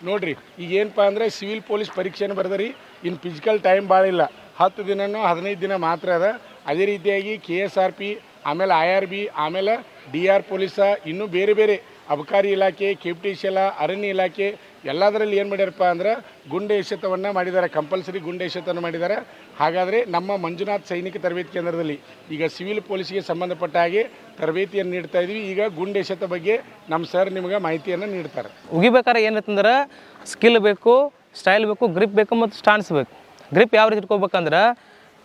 ನೋಡಿರಿ ಈಗ ಏನಪ್ಪ ಅಂದರೆ ಸಿವಿಲ್ ಪೊಲೀಸ್ ಪರೀಕ್ಷೆನ ಬರೆದ್ರಿ ಇನ್ನು ಫಿಸಿಕಲ್ ಟೈಮ್ ಭಾಳ ಇಲ್ಲ 10 ದಿನನೋ 15 ದಿನ ಮಾತ್ರ ಅದ. ಅದೇ ರೀತಿಯಾಗಿ KSRP ಆಮೇಲೆ IRB ಆಮೇಲೆ DR ಪೊಲೀಸ ಇನ್ನೂ ಬೇರೆ ಬೇರೆ ಅಬಕಾರಿ ಇಲಾಖೆ KPTCL ಅರಣ್ಯ ಇಲಾಖೆ ಎಲ್ಲದರಲ್ಲಿ ಏನು ಮಾಡ್ಯಾರಪ್ಪ ಅಂದ್ರೆ ಗುಂಡು ಎಸೆತವನ್ನು ಮಾಡಿದ್ದಾರೆ, ಕಂಪಲ್ಸರಿ ಗುಂಡು ಎಸೆತವನ್ನು ಮಾಡಿದ್ದಾರೆ. ಹಾಗಾದರೆ ನಮ್ಮ ಮಂಜುನಾಥ್ ಸೈನಿಕ ತರಬೇತಿ ಕೇಂದ್ರದಲ್ಲಿ ಈಗ ಸಿವಿಲ್ ಪೊಲೀಸ್ಗೆ ಸಂಬಂಧಪಟ್ಟ ಹಾಗೆ ತರಬೇತಿಯನ್ನು ನೀಡ್ತಾ ಇದ್ವಿ. ಈಗ ಗುಂಡು ಎಸೆತ ಬಗ್ಗೆ ನಮ್ಮ ಸರ್ ನಿಮಗೆ ಮಾಹಿತಿಯನ್ನು ನೀಡ್ತಾರೆ. ಉಗಿಬೇಕಾದ್ರೆ ಏನಂತಂದ್ರೆ ಸ್ಕಿಲ್ ಬೇಕು, ಸ್ಟೈಲ್ ಬೇಕು, ಗ್ರಿಪ್ ಬೇಕು ಮತ್ತು ಸ್ಟಾನ್ಸ್ ಬೇಕು. ಗ್ರಿಪ್ ಯಾವ ರೀತಿ ಇಟ್ಕೋಬೇಕಂದ್ರೆ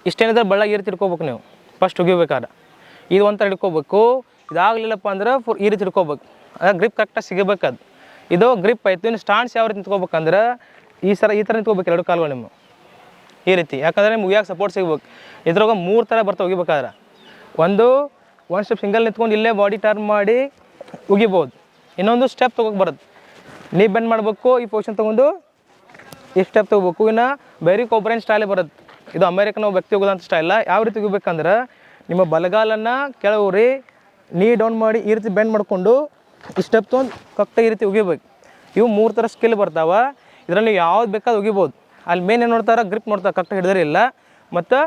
ಇಷ್ಟೇನಿದ್ರೆ ಬಳ್ಳಾಗಿ ಈ ರೀತಿ ಇಟ್ಕೋಬೇಕು. ನೀವು ಫಸ್ಟ್ ಉಗಿಬೇಕಾದ್ರೆ ಇದು ಒಂಥರ ಹಿಡ್ಕೋಬೇಕು. ಇದಾಗಲಿಲ್ಲಪ್ಪ ಅಂದ್ರೆ ಈ ರೀತಿ ಹಿಡ್ಕೋಬೇಕು. ಅದಾಗ ಗ್ರಿಪ್ ಕರೆಕ್ಟಾಗಿ ಸಿಗಬೇಕು. ಇದು ಗ್ರಿಪ್ ಆಯಿತು. ಇನ್ನು ಸ್ಟಾನ್ಸ್ ಯಾವ ರೀತಿ ನಿಂತ್ಕೋಬೇಕಂದ್ರೆ ಈ ಥರ ನಿಂತ್ಕೋಬೇಕು, ಎರಡು ಕಾಲುಗಳು ನಿಮ್ಮ ಈ ರೀತಿ. ಯಾಕಂದರೆ ನಿಮ್ಗೆ ಉಗಿಯಾಕೆ ಸಪೋರ್ಟ್ ಸಿಗ್ಬೇಕು. ಇದ್ರಾಗ 3 ಥರ ಬರ್ತವೆ ಉಗಿಬೇಕಾದ್ರೆ. ಒಂದು ಸ್ಟೆಪ್ ಸಿಂಗಲ್ ನಿಂತ್ಕೊಂಡು ಇಲ್ಲೇ ಬಾಡಿ ಟರ್ನ್ ಮಾಡಿ ಉಗಿಬೋದು. ಇನ್ನೊಂದು ಸ್ಟೆಪ್ ತೊಗೋಕೆ ಬರುತ್ತೆ. ನೀ ಬೆಂಡ್ ಮಾಡಬೇಕು, ಈ ಪೊಸಿಷನ್ ತೊಗೊಂಡು ಈ ಸ್ಟೆಪ್ ತೊಗೋಬೇಕು. ಇನ್ನು ಬೇರೆ ಕೊಬ್ರೈನ್ ಸ್ಟೈಲೇ ಬರುತ್ತೆ. ಇದು ಅಮೇರಿಕನ್ ವ್ಯಕ್ತಿ ಹೋಗೋದಂಥ ಸ್ಟೈಲ. ಯಾವ ರೀತಿ ಉಗಿಬೇಕಂದ್ರೆ ನಿಮ್ಮ ಬಲಗಾಲನ್ನು ಕೆಳಗೆ ನೀ ಡೌನ್ ಮಾಡಿ ಈ ರೀತಿ ಬೆಂಡ್ ಮಾಡಿಕೊಂಡು ಈ ಸ್ಟೆಪ್ ತೊಗೊಂಡು ಕರೆಕ್ಟಾಗಿ ಈ ರೀತಿ ಉಗಿಬೇಕು. ಇವು 3 ಥರ ಸ್ಕಿಲ್ ಬರ್ತಾವೆ. ಇದರಲ್ಲಿ ಯಾವ್ದು ಬೇಕಾದ್ರೆ ಉಗಿಬೋದು. ಅಲ್ಲಿ ಮೇನ್ ಏನು ನೋಡ್ತಾರೆ, ಗ್ರಿಪ್ ನೋಡ್ತಾರೆ, ಕರೆಕ್ಟಾಗಿ ಹಿಡಿದಿರಿಲ್ಲ ಮತ್ತು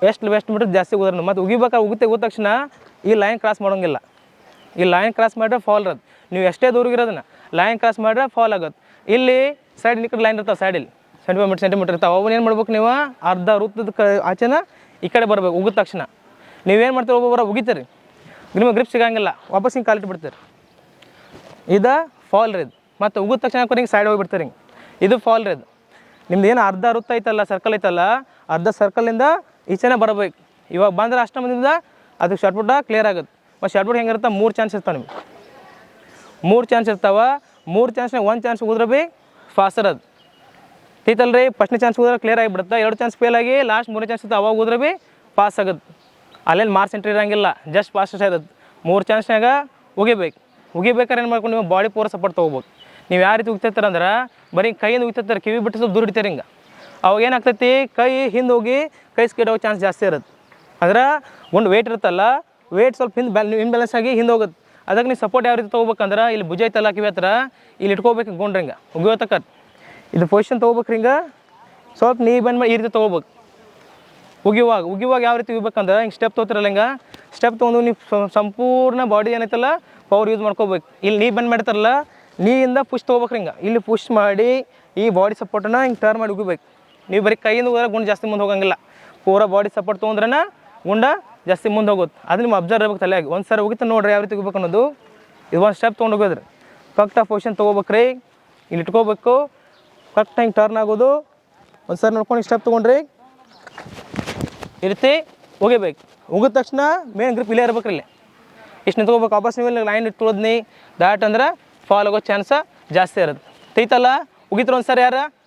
ಎಷ್ಟು ಮೀಟ್ರ್ ಜಾಸ್ತಿ ಉಗಿದ್ರೆ. ಮತ್ತು ಉಗಿಬೇಕಾದ್ರೆ ಉಗಿದ ತಕ್ಷಣ ಈ ಲೈನ್ ಕ್ರಾಸ್ ಮಾಡೋಂಗಿಲ್ಲ. ಈ ಲೈನ್ ಕ್ರಾಸ್ ಮಾಡಿದ್ರೆ ಫಾಲ್ ಇರೋದು. ನೀವು ಎಷ್ಟೇ ದೂರಗಿರೋದನ್ನ ಲೈನ್ ಕ್ರಾಸ್ ಮಾಡಿದ್ರೆ ಫಾಲ್ ಆಗುತ್ತೆ. ಇಲ್ಲಿ ಸೈಡ್ ಈ ಕಡೆ ಲೈನ್ ಇರ್ತಾವೆ, ಸೈಡಲ್ಲಿ ಸೆಂಟಿಮೀಟ್ರ್ ಇರ್ತಾವೆ. ಅವನ್ನ ಏನು ಮಾಡ್ಬೇಕು, ನೀವು ಅರ್ಧ ವೃತ್ತದ ಆಚೆನ ಈ ಕಡೆ ಬರಬೇಕು. ಉಗಿದ ತಕ್ಷಣ ನೀವೇನು ಮಾಡ್ತೀರಿ, ಒಬ್ಬೊಬ್ಬರ ಉಗಿತೀರಿ, ನಿಮಗೆ ಗ್ರಿಪ್ ಸಿಗೋಂಗಿಲ್ಲ, ವಾಪಸ್ ಹಿಂಗೆ ಕಾಲಿಟ್ಟು ಬಿಡ್ತೀರಿ. ಇದು ಫಾಲ್ ರೀ. ಮತ್ತು ಉಗಿದ ತಕ್ಷಣ ಹಿಂಗೆ ಸೈಡ್ ಹೋಗಿಬಿಡ್ತೀರಿ. ಹಿಂಗೆ ಇದು ಫಾಲ್ ರೀ. ನಿಮ್ದು ಏನು ಅರ್ಧ ವೃತ್ತ ಐತಲ್ಲ, ಸರ್ಕಲ್ ಐತಲ್ಲ, ಅರ್ಧ ಸರ್ಕಲಿಂದ ಈಚೆನೇ ಬರಬೇಕು. ಇವಾಗ ಬಂದ್ರೆ ಅಷ್ಟು ಮಂದಿಯಿಂದ ಅದಕ್ಕೆ ಶಾರ್ಟ್ಪುಟ ಕ್ಲಿಯರ್ ಆಗುತ್ತೆ. ಮತ್ತು ಶಾರ್ಟ್ಪುಟ್ ಹೆಂಗಿರುತ್ತೆ, 3 ಚಾನ್ಸ್ ಇರ್ತಾವೆ ನಿಮ್ಗೆ. 3 ಚಾನ್ಸ್ ಇರ್ತಾವೆ. 3 ಚಾನ್ಸ್ನಾಗ 1 ಚಾನ್ಸ್ ಹೋದ್ರೆ ಭೀ ಫಾಸ್ಟರ್ ಅದು ತೀತಲ್ರಿ. ಫಸ್ಟ್ನೇ ಚಾನ್ಸ್ ಹೋದ್ರೆ ಕ್ಲಿಯರ್ ಆಗಿಬಿಡುತ್ತೆ. 2 ಚಾನ್ಸ್ ಫೇಲ್ ಆಗಿ ಲಾಸ್ಟ್ 3ನೇ ಚಾನ್ಸ್ ಇರ್ತಾವೆ, ಅವಾಗ ಹೋದ್ರೆ ಭೀ ಪಾಸ್ ಆಗುತ್ತೆ. ಅಲ್ಲೇನು ಮಾರ್ಕ್ಸ್ ಎಂಟ್ರಿ ಇರೋಂಗಿಲ್ಲ, ಜಸ್ಟ್ ಪಾಸ್ ಇರುತ್ತೆ. 3 ಚಾನ್ಸ್ನಾಗ ಉಗಿಬೇಕು. ಉಗಿಬೇಕಾದ್ರೆ ಏನು ಮಾಡ್ಕೊಂಡು ನೀವು ಬಾಡಿ ಪೂರ ಸಪೋರ್ಟ್ ತೊಗೋಬೇಕು. ನೀವು ಯಾವ ರೀತಿ ಉಗ್ತಿರ್ತಾರೆ ಅಂದ್ರೆ ಬರೀ ಕೈಯಿಂದ ಉಗ್ತಿರ್ತಾರೆ, ಕಿವಿ ಬಿಟ್ಟು ಸ್ವಲ್ಪ ದೂರ ಹಿಡಿತಾರೆ. ಹಿಂಗೆ ಅವಾಗ ಏನಾಗ್ತೈತಿ, ಕೈ ಹಿಂದೆ ಹೋಗಿ ಕೈ ಸ್ಕೇಟ್ ಹೋಗೋ ಚಾನ್ಸ್ ಜಾಸ್ತಿ ಇರುತ್ತೆ. ಅಂದ್ರೆ ಒಂದು ವೇಟ್ ಇರುತ್ತಲ್ಲ, ವೇಟ್ ಸ್ವಲ್ಪ ಇನ್ಬ್ಯಾಲೆನ್ಸ್ ಆಗಿ ಹಿಂದೆ ಹೋಗುತ್ತೆ. ಅದಕ್ಕೆ ನೀವು ಸಪೋರ್ಟ್ ಯಾವ ರೀತಿ ತೊಗೋಬೇಕಂದ್ರೆ ಇಲ್ಲಿ ಭುಜ ಐತಲ್ಲ ಕಿವಿ ಹತ್ರ, ಇಲ್ಲಿ ಇಟ್ಕೋಬೇಕು ಗುಂಡ್ರಿ. ಹಿಂಗೆ ಉಗಿಯೋತಕ್ಕ ಇದು ಪೊಸಿಷನ್ ತೊಗೋಬೇಕು. ಹಿಂಗೆ ಸ್ವಲ್ಪ ನೀ ಬೆಂಡ್ ಮಾಡಿ ಈ ರೀತಿ ತೊಗೋಬೇಕು. ಉಗಿಯುವಾಗ ಯಾವ ರೀತಿ ಉಗಿಬೇಕಂದ್ರೆ ಹಿಂಗೆ ಸ್ಟೆಪ್ ತೊಗೋತಿರಲ್ಲ, ಹಿಂಗೆ ಸ್ಟೆಪ್ ತೊಗೊಂಡು ನೀವು ಸಂಪೂರ್ಣ ಬಾಡಿ ಏನೈತಲ್ಲ ಪವರ್ ಯೂಸ್ ಮಾಡ್ಕೋಬೇಕು. ಇಲ್ಲಿ ನೀ ಬೆಂಡ್ ಮಾಡಿರ್ತಾರಲ್ಲ, ನೀಯಿಂದ ಪುಷ್ ತೊಗೋಬೇಕು. ಹಿಂಗೆ ಇಲ್ಲಿ ಪುಷ್ ಮಾಡಿ ಈ ಬಾಡಿ ಸಪೋರ್ಟನ್ನು ಹಿಂಗೆ ಟರ್ನ್ ಮಾಡಿ ಉಗಿಬೇಕು. ನೀವು ಬರೀ ಕೈಯಿಂದ ಹೋದ್ರೆ ಗುಂಡು ಜಾಸ್ತಿ ಮುಂದೆ ಹೋಗಂಗಿಲ್ಲ. ಪೂರ ಬಾಡಿ ಸಪೋರ್ಟ್ ತೊಗೊಂಡ್ರೆ ಗುಂಡ ಜಾಸ್ತಿ ಮುಂದೆ ಹೋಗುತ್ತೆ. ಅದು ನಿಮ್ಮ ಅಬ್ಸರ್ವ್ ಇರ್ಬೇಕು ತಲೆಯಾಗಿ. ಒಂದು ಸರಿ ಉಗಿತ ನೋಡ್ರಿ ಯಾವ ರೀತಿ ಉಗಿಬೇಕು ಅನ್ನೋದು. ಇದು ಒಂದು ಸ್ಟೆಪ್ ತೊಗೊಂಡು ಹೋಗೋದ್ರಿ, ಕರೆಕ್ಟಾಗಿ ಪೊಸಿಷನ್ ತೊಗೋಬೇಕ್ರಿ. ಇಲ್ಲಿ ಇಟ್ಕೋಬೇಕು, ಕರೆಕ್ಟಾಗಿ ಹಿಂಗೆ ಟರ್ನ್ ಆಗೋದು. ಒಂದು ಸರಿ ನೋಡ್ಕೊಂಡು ಸ್ಟೆಪ್ ತೊಗೊಂಡ್ರಿ ಈ ರೀತಿ ಉಗಿಬೇಕು. ಉಗಿದ ತಕ್ಷಣ ಮೇನ್ ಗ್ರಿಪ್ ಇಲ್ಲೇ ಇರ್ಬೇಕು. ಇಲ್ಲಿ ಇಷ್ಟು ನಿಂತ್ಕೋಬೇಕು. ವಾಪಸ್ ನೀವು ಲೈನ್ ಇಟ್ಕೊಳ್ಳೋದ್ನಿ ದಾಟ್ ಅಂದ್ರೆ ಫಾಲ್ ಆಗೋ ಚಾನ್ಸ ಜಾಸ್ತಿ ಇರುತ್ತೆ. ತೈತಲ್ಲ ಉಗಿತ್ರ ಒಂದು ಸರಿ ಯಾರು